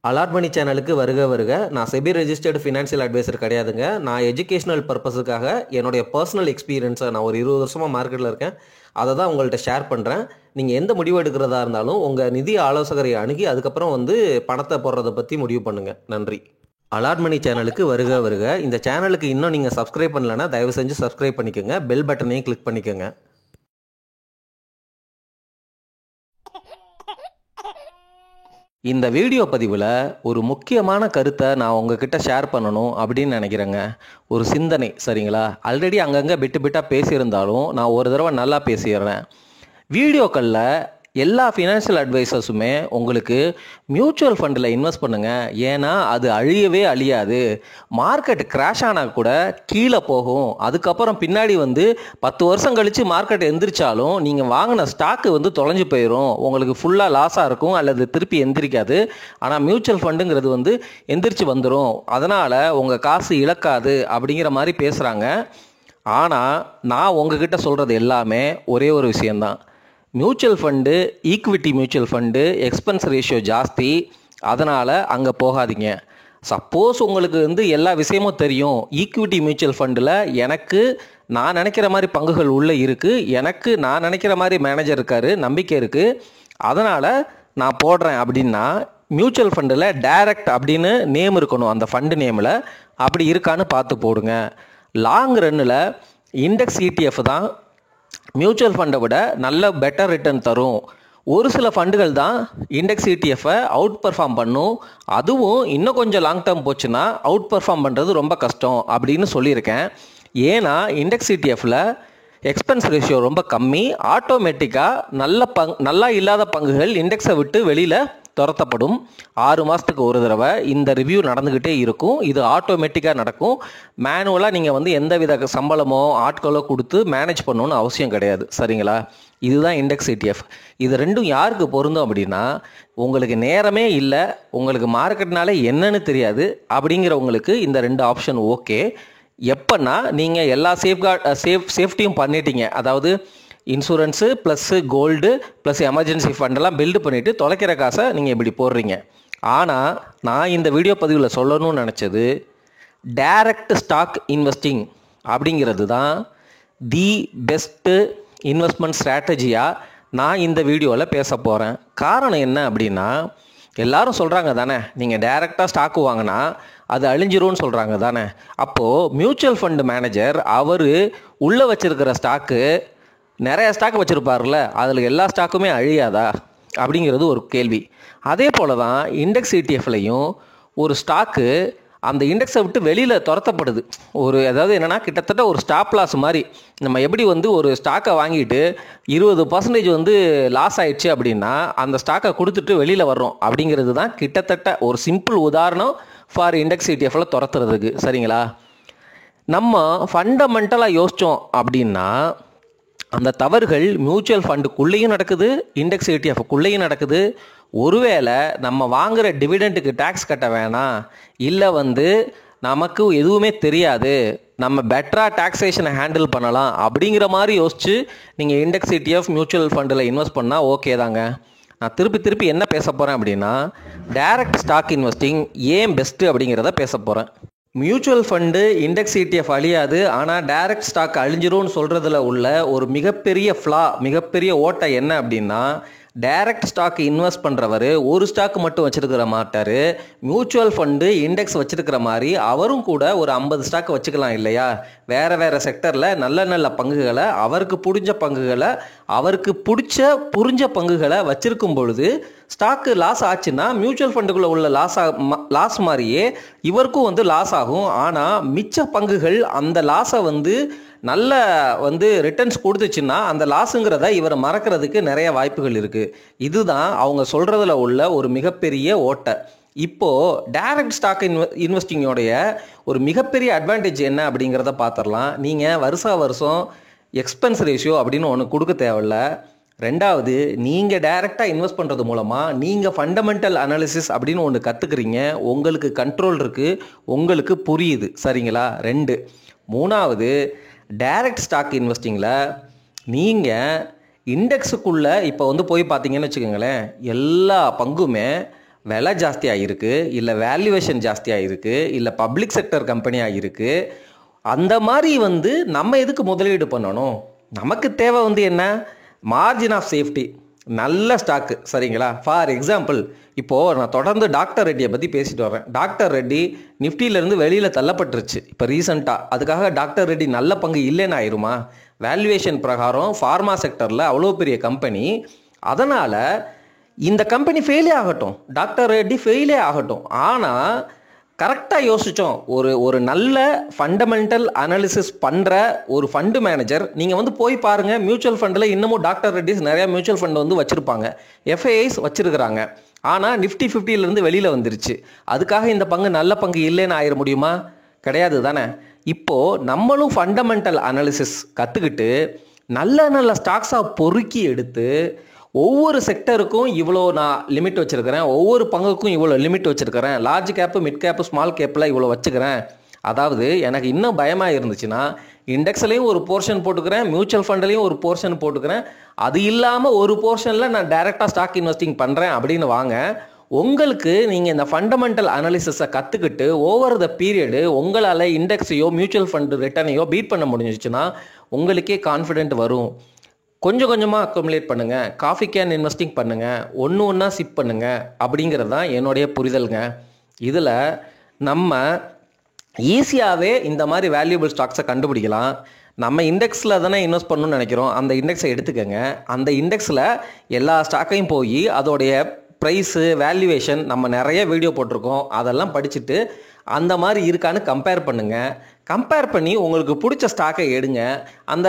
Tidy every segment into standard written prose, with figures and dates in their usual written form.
Allot மணி சேனலுக்கு வருக வருக. நான் செபி ரெஜிஸ்டர்டு ஃபினான்ஷியல் அட்வைசர் கிடையாதுங்க. நான் எஜுகேஷனல் பர்பஸுக்காக என்னுடைய பர்சனல் எக்ஸ்பீரியன்ஸை நான் ஒரு 20 வருஷமாக மார்க்கெட்டில் இருக்கேன், அதை தான் உங்கள்கிட்ட ஷேர் பண்ணுறேன். நீங்கள் எந்த முடிவு எடுக்கிறதா இருந்தாலும் உங்கள் நிதி ஆலோசகரை அணுகி அதுக்கப்புறம் பணத்தை போடுறதை பற்றி முடிவு பண்ணுங்கள். நன்றி. அலாட் மணி சேனலுக்கு வருக வருக. இந்த சேனலுக்கு இன்னும் நீங்கள் சப்ஸ்கிரைப் பண்ணலைன்னா தயவு செஞ்சு சப்ஸ்கிரைப் பண்ணிக்கோங்க, பெல் பட்டனையும் கிளிக் பண்ணிக்கோங்க. இந்த வீடியோ பதிவில் ஒரு முக்கியமான கருத்தை நான் உங்ககிட்ட ஷேர் பண்ணணும் அப்படின்னு நினைக்கிறேங்க. ஒரு சிந்தனை, சரிங்களா? ஆல்ரெடி அங்கங்கே பிட்டாக பேசியிருந்தாலும் நான் ஒரு தடவை நல்லா பேசிடுறேன். வீடியோக்களில் எல்லா ஃபினான்ஷியல் அட்வைசர்ஸுமே உங்களுக்கு மியூச்சுவல் ஃபண்டில் இன்வெஸ்ட் பண்ணுங்கள், ஏன்னா அது அழியவே அழியாது, மார்க்கெட் கிராஷ் ஆனால் கூட கீழே போகும், அதுக்கப்புறம் பின்னாடி 10 வருஷம் கழித்து மார்க்கெட் எந்திரிச்சாலும் நீங்கள் வாங்கின ஸ்டாக்கு தொலைஞ்சு போயிடும், உங்களுக்கு ஃபுல்லாக லாஸாக இருக்கும் அல்லது திருப்பி எந்திரிக்காது. ஆனால் மியூச்சுவல் ஃபண்டுங்கிறது எந்திரிச்சு வந்துடும், அதனால் உங்கள் காசு இழக்காது அப்படிங்கிற மாதிரி பேசுகிறாங்க. ஆனால் நான் உங்ககிட்ட சொல்கிறது எல்லாமே ஒரே ஒரு விஷயந்தான். Mutual fund, equity mutual fund expense ratio ஜாஸ்தி, அதனால் அங்கே போகாதீங்க. சப்போஸ் உங்களுக்கு எல்லா விஷயமும் தெரியும், ஈக்விட்டி மியூச்சுவல் ஃபண்டில் எனக்கு நான் நினைக்கிற மாதிரி பங்குகள் உள்ளே இருக்குது, எனக்கு நான் நினைக்கிற மாதிரி மேனேஜர் இருக்கார், நம்பிக்கை இருக்குது, அதனால் நான் போடுறேன் அப்படின்னா மியூச்சுவல் ஃபண்டில் டைரக்ட் அப்படின்னு நேம் இருக்கணும், அந்த ஃபண்டு நேமில் அப்படி இருக்கான்னு பார்த்து போடுங்க. லாங் ரன்னில் இண்டெக்ஸ் ETF தான் மியூச்சுவல் ஃபண்டை விட நல்ல பெட்டர் ரிட்டர்ன் தரும். ஒரு சில ஃபண்டுகள் தான் இண்டெக்ஸ் ETF-ஐ அவுட் பர்ஃபார்ம் பண்ணும், அதுவும் இன்னும் கொஞ்சம் லாங் டேர்ம் போச்சுன்னா அவுட் பர்ஃபார்ம் பண்ணுறது ரொம்ப கஷ்டம் அப்படின்னு சொல்லியிருக்கேன். ஏன்னா இண்டெக்ஸ் ETF-ல எக்ஸ்பென்ஸ் ரேஷியோ ரொம்ப கம்மி, ஆட்டோமேட்டிக்காக நல்லா இல்லாத பங்குகள் இண்டெக்ஸை விட்டு வெளியில் துரத்தப்படும். 6 மாதத்துக்கு ஒரு தடவை இந்த ரிவ்யூ நடந்துக்கிட்டே இருக்கும். இது ஆட்டோமேட்டிக்காக நடக்கும். மேனுவலாக நீங்கள் எந்த வித சம்பளமோ ஆட்களோ கொடுத்து மேனேஜ் பண்ணணும்னு அவசியம் கிடையாது, சரிங்களா? இதுதான் இண்டெக்ஸ் ETF. இது ரெண்டும் யாருக்கு பொருந்தும் அப்படின்னா, உங்களுக்கு நேரமே இல்லை, உங்களுக்கு மார்க்கெட்னாலே என்னன்னு தெரியாது அப்படிங்கிறவங்களுக்கு இந்த 2 ஆப்ஷன் ஓகே. எப்போன்னா நீங்கள் எல்லா சேஃப்டியும் பண்ணிட்டீங்க, அதாவது insurance plus gold plus emergency ஃபண்டெல்லாம் பில்டு பண்ணிவிட்டு தொலைக்கிற காசை நீங்கள் இப்படி போடுறீங்க. ஆனால் நான் இந்த வீடியோ பதிவில் சொல்லணும்னு நினச்சது, டைரக்ட் ஸ்டாக் இன்வெஸ்டிங் அப்படிங்கிறது தான் தி பெஸ்ட்டு இன்வெஸ்ட்மெண்ட் ஸ்ட்ராட்டஜியாக நான் இந்த வீடியோவில் பேச போகிறேன். காரணம் என்ன அப்படின்னா, எல்லாரும் சொல்கிறாங்க தானே, நீங்கள் டைரெக்டாக ஸ்டாக்கு வாங்கினா அது அழிஞ்சிரும்னு சொல்கிறாங்க தானே. அப்போது மியூச்சுவல் ஃபண்டு மேனேஜர் அவர் உள்ளே வச்சுருக்கிற ஸ்டாக்கு, நிறைய ஸ்டாக் வச்சுருப்பார்ல, அதில் எல்லா ஸ்டாக்குமே அழியாதா அப்படிங்கிறது ஒரு கேள்வி. அதே போல் தான் இண்டெக்ஸ் ETF-லையும் ஒரு ஸ்டாக்கு அந்த இண்டெக்ஸை விட்டு வெளியில் துரத்தப்படுது. அதாவது என்னென்னா, கிட்டத்தட்ட ஒரு ஸ்டாப் லாஸ் மாதிரி. நம்ம எப்படி ஒரு ஸ்டாக்கை வாங்கிட்டு 20% லாஸ் ஆயிடுச்சு அப்படின்னா அந்த ஸ்டாக்கை கொடுத்துட்டு வெளியில் வர்றோம் அப்படிங்கிறது தான் கிட்டத்தட்ட ஒரு சிம்பிள் உதாரணம் ஃபார் இண்டெக்ஸ் ETF-ல துரத்துறதுக்கு, சரிங்களா? நம்ம ஃபண்டமெண்டலாக யோசித்தோம் அப்படின்னா அந்த தவறுகள் மியூச்சுவல் ஃபண்டுக்குள்ளேயும் நடக்குது, இண்டெக்ஸ் ETF-க்குள்ளேயும் நடக்குது. ஒருவேளை நம்ம வாங்குகிற டிவிடெண்ட்டுக்கு டேக்ஸ் கட்ட வேணாம், இல்லை நமக்கு எதுவுமே தெரியாது, நம்ம பெட்டராக டாக்ஸேஷனை ஹேண்டில் பண்ணலாம் அப்படிங்கிற மாதிரி யோசித்து நீங்கள் இண்டெக்ஸ் ETF மியூச்சுவல் ஃபண்டில் இன்வெஸ்ட் பண்ணால் ஓகே தாங்க. நான் திருப்பி என்ன பேச போகிறேன் அப்படின்னா, டைரக்ட் ஸ்டாக் இன்வெஸ்டிங் ஏன் பெஸ்ட்டு அப்படிங்கிறத பேச போகிறேன். மியூச்சுவல் ஃபண்டு இண்டெக்ஸ் ETF அழியாது, ஆனால் டைரக்ட் ஸ்டாக் அழிஞ்சிரும்னு சொல்கிறதுல உள்ள ஒரு மிகப்பெரிய மிகப்பெரிய ஓட்டை என்ன அப்படின்னா, டைரக்ட் ஸ்டாக் இன்வெஸ்ட் பண்ணுறவர் ஒரு ஸ்டாக் மட்டும் வச்சுருக்கிற மாட்டார், மியூச்சுவல் ஃபண்டு இண்டெக்ஸ் வச்சுருக்கிற மாதிரி அவரும் கூட ஒரு 50 ஸ்டாக் வச்சுக்கலாம் இல்லையா? வேறு செக்டரில் நல்ல பங்குகளை, அவருக்கு புரிஞ்ச பங்குகளை வச்சுருக்கும் பொழுது ஸ்டாக்கு லாஸ் ஆச்சுன்னா மியூச்சுவல் ஃபண்டுக்குள்ளே உள்ள லாஸ் மாதிரியே இவருக்கும் லாஸ் ஆகும். ஆனால் மிச்ச பங்குகள் அந்த லாஸை நல்ல ரிட்டர்ன்ஸ் கொடுத்துச்சுன்னா அந்த லாஸுங்கிறத இவரை மறக்கிறதுக்கு நிறைய வாய்ப்புகள் இருக்குது. இதுதான் அவங்க சொல்கிறதுல உள்ள ஒரு மிகப்பெரிய ஓட்டை. இப்போது டைரக்ட் ஸ்டாக் இன்வெஸ்டிங்கோடைய ஒரு மிகப்பெரிய அட்வான்டேஜ் என்ன அப்படிங்கிறத பார்த்துடலாம். நீங்கள் வருஷம் எக்ஸ்பென்ஸ் ரேஷியோ அப்படின்னு ஒன்று கொடுக்க தேவையில்ல. ரெண்டாவது, நீங்கள் டைரெக்டாக இன்வெஸ்ட் பண்ணுறது மூலமாக நீங்கள் ஃபண்டமெண்டல் அனாலிசிஸ் அப்படின்னு ஒன்று கற்றுக்குறீங்க, உங்களுக்கு கண்ட்ரோல் இருக்குது, உங்களுக்கு புரியுது, சரிங்களா? 2. மூணாவது, டைரக்ட் ஸ்டாக் இன்வெஸ்டிங்கில் நீங்கள் இண்டெக்ஸுக்குள்ளே இப்போ போய் பார்த்தீங்கன்னு வச்சுக்கோங்களேன், எல்லா பங்குமே விலை ஜாஸ்தியாக இருக்குது, இல்லை வேல்யூவேஷன் ஜாஸ்தியாக இருக்குது, இல்லை பப்ளிக் செக்டர் கம்பெனியாக இருக்குது. அந்த மாதிரி வந்து நம்ம எதுக்கு முதலீடு பண்ணணும்? நமக்கு தேவை வந்து என்ன? மார்ஜின் ஆஃப் சேஃப்டி, நல்ல ஸ்டாக்கு, சரிங்களா? ஃபார் எக்ஸாம்பிள், இப்போது நான் தொடர்ந்து டாக்டர் ரெட்டியை பற்றி பேசிட்டு வரேன். டாக்டர் ரெட்டி நிஃப்டியிலேருந்து வெளியில் தள்ளப்பட்டுருச்சு இப்போ ரீசெண்டாக. அதுக்காக டாக்டர் ரெட்டி நல்ல பங்கு இல்லைன்னு ஆயிருமா? வேல்யூவேஷன் பிரகாரம் ஃபார்மா செக்டரில் அவ்வளோ பெரிய கம்பெனி, அதனால் இந்த கம்பெனி ஃபெயிலே ஆகட்டும், டாக்டர் ரெட்டி ஃபெயிலே ஆகட்டும். ஆனால் கரெக்டாக யோசித்தோம், ஒரு நல்ல ஃபண்டமெண்டல் அனாலிசிஸ் பண்ணுற ஒரு ஃபண்டு மேனேஜர் நீங்கள் வந்து போய் பாருங்கள். மியூச்சுவல் ஃபண்டில் இன்னமும் டாக்டர் ரெட்டிஸ் நிறையா மியூச்சுவல் ஃபண்டு வந்து வச்சுருப்பாங்க, எஃப்ஐஐஸ் வச்சுருக்கிறாங்க. ஆனால் நிஃப்டி 50லேருந்து வெளியில் வந்துருச்சு. அதுக்காக இந்த பங்கு நல்ல பங்கு இல்லைன்னு ஆயிட முடியுமா? கிடையாது தானே. இப்போது நம்மளும் ஃபண்டமெண்டல் அனாலிசிஸ் கற்றுக்கிட்டு நல்ல நல்ல ஸ்டாக்ஸாக பொறுக்கி எடுத்து ஒவ்வொரு செக்டருக்கும் இவ்வளோ நான் லிமிட் வச்சுருக்கிறேன், ஒவ்வொரு பங்குக்கும் இவ்வளோ லிமிட் வச்சுருக்கிறேன், large gap, mid gap, small கேப்பில் இவ்வளோ வச்சுக்கிறேன். அதாவது எனக்கு இன்னும் பயமாக இருந்துச்சுன்னா இண்டெக்ஸ்லேயும் ஒரு போர்ஷன் போட்டுக்கிறேன், மியூச்சுவல் ஃபண்ட்லேயும் ஒரு போர்ஷன் போட்டுக்கிறேன், அது இல்லாமல் ஒரு போர்ஷனில் நான் டைரெக்டாக ஸ்டாக் இன்வெஸ்டிங் பண்ணுறேன் அப்படின்னு வாங்க. உங்களுக்கு நீங்கள் இந்த ஃபண்டமெண்டல் அனாலிசிஸை கற்றுக்கிட்டு ஓவர் த பீரியடு உங்களால் இண்டெக்ஸையோ மியூச்சுவல் ஃபண்டு ரிட்டர்னையோ பீட் பண்ண முடிஞ்சிச்சுன்னா உங்களுக்கே கான்ஃபிடென்ட் வரும். கொஞ்சம் கொஞ்சமாக அக்குமுலேட் பண்ணுங்கள், காஃபி கேன் இன்வெஸ்டிங் பண்ணுங்கள், ஒன்று ஒன்றா சிப் பண்ணுங்கள், அப்படிங்கிறது தான் என்னுடைய புரிதலுங்க. இதில் நம்ம ஈஸியாகவே இந்த மாதிரி வேல்யூபிள் ஸ்டாக்ஸை கண்டுபிடிக்கலாம். நம்ம இண்டெக்ஸில் தானே இன்வெஸ்ட் பண்ணணும்னு நினைக்கிறோம், அந்த இண்டெக்ஸை எடுத்துக்கோங்க. அந்த இண்டெக்ஸில் எல்லா ஸ்டாக்கையும் போய் அதோடைய ப்ரைஸு, வேல்யூவேஷன் நம்ம நிறைய வீடியோ போட்டிருக்கோம், அதெல்லாம் படிச்சுட்டு அந்த மாதிரி இருக்கான்னு கம்பேர் பண்ணுங்கள். கம்பேர் பண்ணி உங்களுக்கு பிடிச்ச ஸ்டாக்கை எடுங்க. அந்த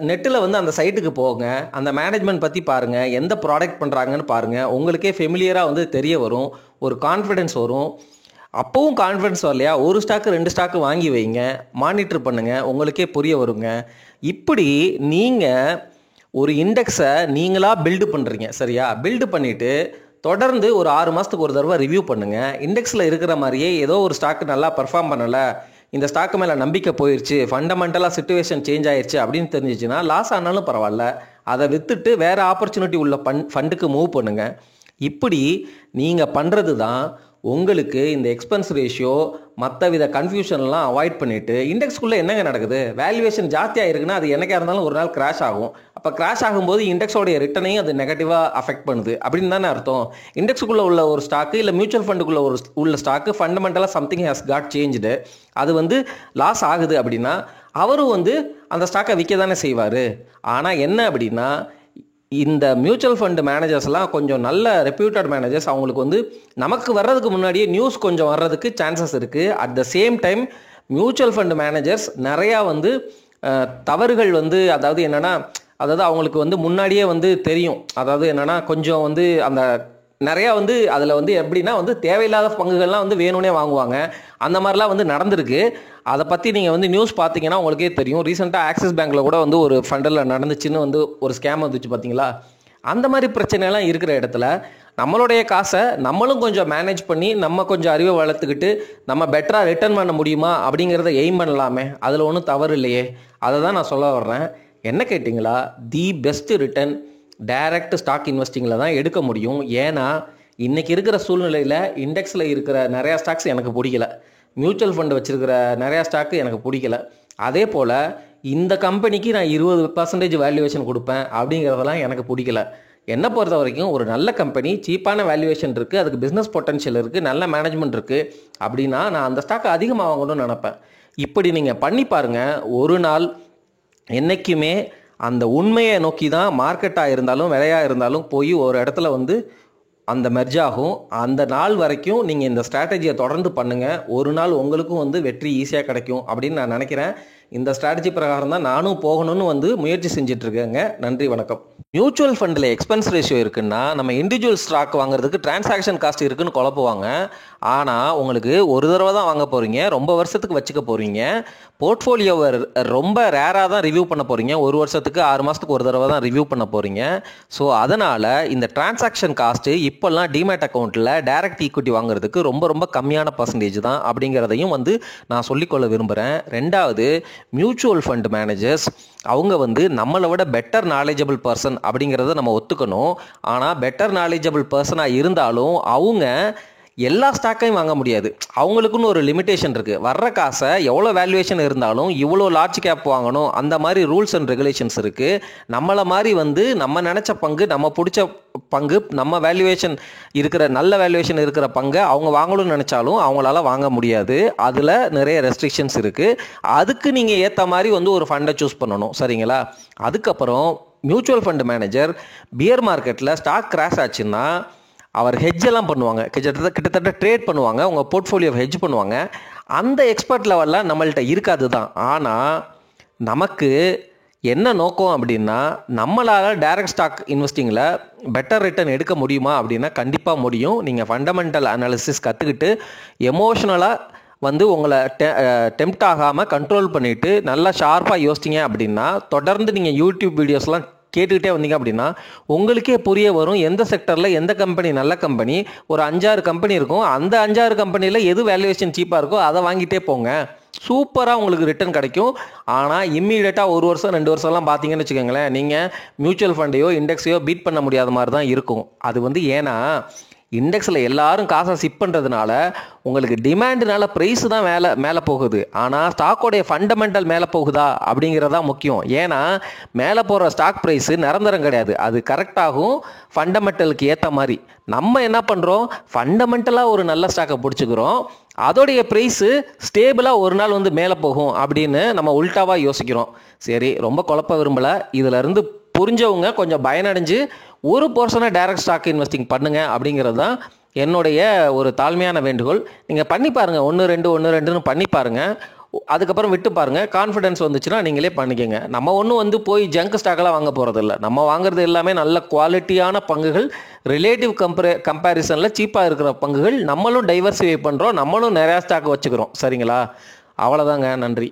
நெட்டில் வந்து அந்த சைட்டுக்கு போங்க, அந்த மேனேஜ்மெண்ட் பற்றி பாருங்கள், எந்த ப்ராடக்ட் பண்ணுறாங்கன்னு பாருங்கள். உங்களுக்கே ஃபெமிலியராக வந்து தெரிய வரும், ஒரு கான்ஃபிடென்ஸ் வரும். அப்போவும் கான்ஃபிடென்ஸ் வரலையா, ஒரு ஸ்டாக்கு 2 ஸ்டாக்கு வாங்கி வைங்க, மானிட்டர் பண்ணுங்கள், உங்களுக்கே புரிய வருங்க. இப்படி நீங்கள் ஒரு இண்டெக்ஸை நீங்களாக பில்டு பண்ணுறீங்க, சரியா? பில்டு பண்ணிவிட்டு தொடர்ந்து ஒரு 6 மாதத்துக்கு ஒரு தடவை ரிவ்யூ பண்ணுங்கள். இண்டெக்ஸில் இருக்கிற மாதிரியே ஏதோ ஒரு ஸ்டாக்கு நல்லா பர்ஃபார்ம் பண்ணலை, இந்த ஸ்டாக்கு மேலே நம்பிக்கை போயிடுச்சு, ஃபண்டமெண்டலாக சிச்சுவேஷன் சேஞ்ச் ஆயிடுச்சு அப்படின்னு தெரிஞ்சிச்சுன்னா லாஸ் ஆனாலும் பரவாயில்ல, அதை விற்றுட்டு வேறு ஆப்பர்ச்சுனிட்டி உள்ள ஃபண்டுக்கு மூவ் பண்ணுங்கள். இப்படி நீங்கள் பண்ணுறது தான் உங்களுக்கு இந்த எக்ஸ்பென்ஸ் ரேஷியோ மற்ற வித கன்ஃபியூஷன்லாம் அவாய்ட் பண்ணிவிட்டு, இண்டெக்ஸ்குள்ளே என்னங்க நடக்குது, வேல்யூவேஷன் ஜாஸ்தியாக இருக்குன்னா அது என்னைக்காக இருந்தாலும் ஒரு நாள் கிராஷ் ஆகும். அப்போ கிராஷ் ஆகும்போது இண்டெக்ஸோடைய ரிட்டர்னையும் அது நெகட்டிவாக அஃபெக்ட் பண்ணுது அப்படின்னு தானே அர்த்தம். இண்டெக்ஸுக்குள்ளே உள்ள ஒரு ஸ்டாக்கு இல்லை மியூச்சுவல் ஃபண்டுக்குள்ளே உள்ள ஸ்டாக்கு ஃபண்டமெண்டலாக சம்திங் ஹேஸ் காட் சேஞ்சுடு, அது வந்து லாஸ் ஆகுது அப்படின்னா அவரும் வந்து அந்த ஸ்டாக்கை விற்க தானே செய்வார். ஆனால் என்ன அப்படின்னா, இந்த மியூச்சுவல் ஃபண்டு மேனேஜர்ஸ்லாம் கொஞ்சம் நல்ல ரெப்யூட்டட் மேனேஜர்ஸ், அவங்களுக்கு வந்து நமக்கு வர்றதுக்கு முன்னாடியே நியூஸ் கொஞ்சம் வர்றதுக்கு சான்சஸ் இருக்குது. At the same time mutual fund managers நிறையா வந்து தவறுகள் வந்து, அதாவது என்னென்னா, அதாவது அவங்களுக்கு வந்து முன்னாடியே வந்து தெரியும், அதாவது என்னென்னா கொஞ்சம் வந்து அந்த நிறையா வந்து அதில் வந்து எப்படின்னா வந்து தேவையில்லாத பங்குகள்லாம் வந்து வேணும்னே வாங்குவாங்க, அந்த மாதிரிலாம் வந்து நடந்திருக்கு. அதை பற்றி நீங்கள் வந்து நியூஸ் பார்த்தீங்கன்னா உங்களுக்கே தெரியும். ரீசெண்டாக ஆக்சிஸ் பேங்க்கில் கூட வந்து ஒரு ஃபண்டில் நடந்துச்சுன்னு வந்து ஒரு ஸ்கேம் வந்துச்சு பார்த்தீங்களா. அந்த மாதிரி பிரச்சனைலாம் இருக்கிற இடத்துல நம்மளுடைய காசை நம்மளும் கொஞ்சம் மேனேஜ் பண்ணி நம்ம கொஞ்சம் அறிவை வளர்த்துக்கிட்டு நம்ம பெட்டராக ரிட்டர்ன் பண்ண முடியுமா அப்படிங்கிறத எய்ம் பண்ணலாமே, அதில் ஒன்றும் தவறு இல்லையே. அதை தான் நான் சொல்ல வர்றேன். என்ன கேட்டிங்களா, the best return direct stock இன்வெஸ்டிங்கில் தான் எடுக்க முடியும். ஏன்னா இன்றைக்கி இருக்கிற சூழ்நிலையில் இண்டெக்ஸில் இருக்கிற நிறையா ஸ்டாக்ஸ் எனக்கு பிடிக்கல, மியூச்சுவல் ஃபண்டு வச்சுருக்கிற நிறையா ஸ்டாக்கு எனக்கு பிடிக்கல. அதே போல் இந்த கம்பெனிக்கு நான் 20% வேல்யூவேஷன் கொடுப்பேன் அப்படிங்கிறதெல்லாம் எனக்கு பிடிக்கல. என்னை பொறுத்த வரைக்கும் ஒரு நல்ல கம்பெனி, சீப்பான வேல்யூவேஷன் இருக்குது, அதுக்கு பிஸ்னஸ் பொட்டன்ஷியல் இருக்குது, நல்ல மேனேஜ்மெண்ட் இருக்குது அப்படின்னா நான் அந்த ஸ்டாக்கை அதிகமாக வாங்கணும்னு நினப்பேன். இப்படி நீங்கள் பண்ணி பாருங்கள். ஒரு நாள் என்றைக்குமே அந்த உண்மையை நோக்கி தான் மார்க்கெட்டாக இருந்தாலும் விலையாக இருந்தாலும் போய் ஒரு இடத்துல வந்து அந்த மெர்ஜ் ஆகும். அந்த நாள் வரைக்கும் நீங்கள் இந்த ஸ்ட்ராட்டஜியை தொடர்ந்து பண்ணுங்கள். ஒரு நாள் உங்களுக்கும் வந்து வெற்றி ஈஸியாக கிடைக்கும் அப்படின்னு நான் நினைக்கிறேன். இந்த ஸ்ட்ராட்டஜி பிரகாரம் தான் நானும் போகணும்னு வந்து முயற்சி செஞ்சிட்ருக்கேங்க. நன்றி, வணக்கம். மியூச்சுவல் ஃபண்டில் எக்ஸ்பென்ஸ் ரேஷியோ இருக்குன்னா நம்ம இண்டிவிஜுவல் ஸ்டாக் வாங்குறதுக்கு டிரான்சாக்ஷன் காஸ்ட் இருக்குன்னு குழப்புவாங்க. ஆனால் உங்களுக்கு ஒரு தடவை தான் வாங்க போகிறீங்க, ரொம்ப வருஷத்துக்கு வச்சுக்க போகிறீங்க. போர்ட்ஃபோலியோவை ரொம்ப ரேராக தான் ரிவ்யூ பண்ண போகிறீங்க, ஒரு வருஷத்துக்கு 6 மாதத்துக்கு ஒரு தடவை தான் ரிவ்யூ பண்ண போகிறீங்க. ஸோ அதனால் இந்த டிரான்சாக்ஷன் காஸ்ட்டு இப்போல்லாம் டிமேட் அக்கௌண்ட்டில் டைரக்ட் ஈக்விட்டி வாங்குறதுக்கு ரொம்ப ரொம்ப கம்மியான பர்சன்டேஜ் தான் அப்படிங்கிறதையும் வந்து நான் சொல்லிக்கொள்ள விரும்புகிறேன். ரெண்டாவது, மியூச்சுவல் ஃபண்ட் மேனேஜர்ஸ் அவங்க வந்து நம்மளை விட பெட்டர் நாலேஜபிள் பர்சன் அப்படிங்கிறத நம்ம ஒத்துக்கணும். ஆனால் பெட்டர் நாலேஜபிள் பர்சனாக இருந்தாலும் அவங்க எல்லா ஸ்டாக்கையும் வாங்க முடியாது. அவங்களுக்குன்னு ஒரு லிமிட்டேஷன் இருக்குது. வர்ற காசை எவ்வளோ வேல்யூவேஷன் இருந்தாலும் இவ்வளோ லார்ஜ் கேப் வாங்கணும், அந்த மாதிரி ரூல்ஸ் அண்ட் ரெகுலேஷன்ஸ் இருக்குது. நம்மளை மாதிரி வந்து நம்ம நினச்ச பங்கு, நம்ம பிடிச்ச பங்கு, நம்ம வேல்யூவேஷன் இருக்கிற நல்ல வேல்யூவேஷன் இருக்கிற பங்கை அவங்க வாங்கணும்னு நினச்சாலும் அவங்களால வாங்க முடியாது. அதில் நிறைய ரெஸ்ட்ரிக்ஷன்ஸ் இருக்குது. அதுக்கு நீங்கள் ஏற்ற மாதிரி வந்து ஒரு ஃபண்டை சூஸ் பண்ணணும், சரிங்களா? அதுக்கப்புறம் மியூச்சுவல் ஃபண்ட் மேனேஜர் பியர் மார்க்கெட்டில் ஸ்டாக் கிராஷ் ஆச்சுன்னா அவர் ஹெட்ஜெல்லாம் பண்ணுவாங்க, கிட்டத்தட்ட ட்ரேட் பண்ணுவாங்க, உங்கள் போர்ட்ஃபோலியோ ஹெட்ஜ் பண்ணுவாங்க. அந்த எக்ஸ்பர்ட் லெவலில் நம்மள்கிட்ட இருக்காது தான். ஆனால் நமக்கு என்ன நோக்கம் அப்படின்னா, நம்மளால் டைரக்ட் ஸ்டாக் இன்வெஸ்டிங்கில் பெட்டர் ரிட்டர்ன் எடுக்க முடியுமா அப்படின்னா கண்டிப்பாக முடியும். நீங்கள் ஃபண்டமெண்டல் அனாலிசிஸ் கற்றுக்கிட்டு எமோஷ்னலாக வந்து உங்களை டெம்ப்ட் ஆகாமல் கண்ட்ரோல் பண்ணிவிட்டு நல்லா ஷார்ப்பாக யோசிச்சிங்க அப்படின்னா, தொடர்ந்து நீங்கள் யூடியூப் வீடியோஸ்லாம் கேட்டுக்கிட்டே வந்தீங்க அப்படின்னா உங்களுக்கே புரிய வரும் எந்த செக்டரில் எந்த கம்பெனி நல்ல கம்பெனி. ஒரு 5-6 கம்பெனி இருக்கும். அந்த 5-6 கம்பெனியில் எது வேல்யூவேஷன் சீப்பாக இருக்கோ அதை வாங்கிட்டே போங்க. சூப்பராக உங்களுக்கு ரிட்டர்ன் கிடைக்கும். ஆனால் இம்மீடியட்டாக 1 வருஷம் 2 வருஷம்லாம் பார்த்தீங்கன்னு வச்சுக்கோங்களேன், நீங்கள் மியூச்சுவல் ஃபண்டையோ இண்டெக்ஸையோ பீட் பண்ண முடியாத மாதிரி தான் இருக்கும். அது வந்து ஏன்னா இண்டெக்ஸில் எல்லாரும் காசை சிப் பண்ணுறதுனால உங்களுக்கு டிமாண்டுனால ப்ரைஸ் தான் மேலே போகுது. ஆனால் ஸ்டாக்கோடைய ஃபண்டமெண்டல் மேலே போகுதா அப்படிங்கிறதா முக்கியம். ஏன்னா மேலே போகிற ஸ்டாக் ப்ரைஸு நிரந்தரம் கிடையாது. அது கரெக்டாகும் ஃபண்டமெண்டலுக்கு ஏற்ற மாதிரி. நம்ம என்ன பண்ணுறோம், ஃபண்டமெண்டலாக ஒரு நல்ல ஸ்டாக்கை பிடிச்சிக்கிறோம், அதோடைய ப்ரைஸு ஸ்டேபிளாக ஒரு நாள் வந்து மேலே போகும் அப்படின்னு நம்ம உல்ட்டாவாக யோசிக்கிறோம். சரி, ரொம்ப குழப்ப விரும்பலை. இதிலேருந்து புரிஞ்சவங்க கொஞ்சம் பயனடைஞ்சு ஒரு போர்ஷனை டைரக்ட் ஸ்டாக் இன்வெஸ்டிங் பண்ணுங்கள் அப்படிங்கிறது தான் என்னுடைய ஒரு தாழ்மையான வேண்டுகோள். நீங்கள் பண்ணி பாருங்கள், 1-2 பண்ணி பாருங்கள். அதுக்கப்புறம் விட்டு பாருங்கள். கான்ஃபிடன்ஸ் வந்துச்சுன்னா நீங்களே பண்ணிக்கோங்க. நம்ம ஒன்றும் வந்து போய் ஜங்க் ஸ்டாக்கெல்லாம் வாங்க போகிறதில்ல. நம்ம வாங்குறது எல்லாமே நல்ல குவாலிட்டியான பங்குகள், ரிலேட்டிவ் கம்பேரிசனில் சீப்பாக இருக்கிற பங்குகள். நம்மளும் டைவர்சிஃபை பண்ணுறோம், நம்மளும் நிறையா ஸ்டாக் வச்சுக்கிறோம், சரிங்களா? அவ்வளோதாங்க. நன்றி.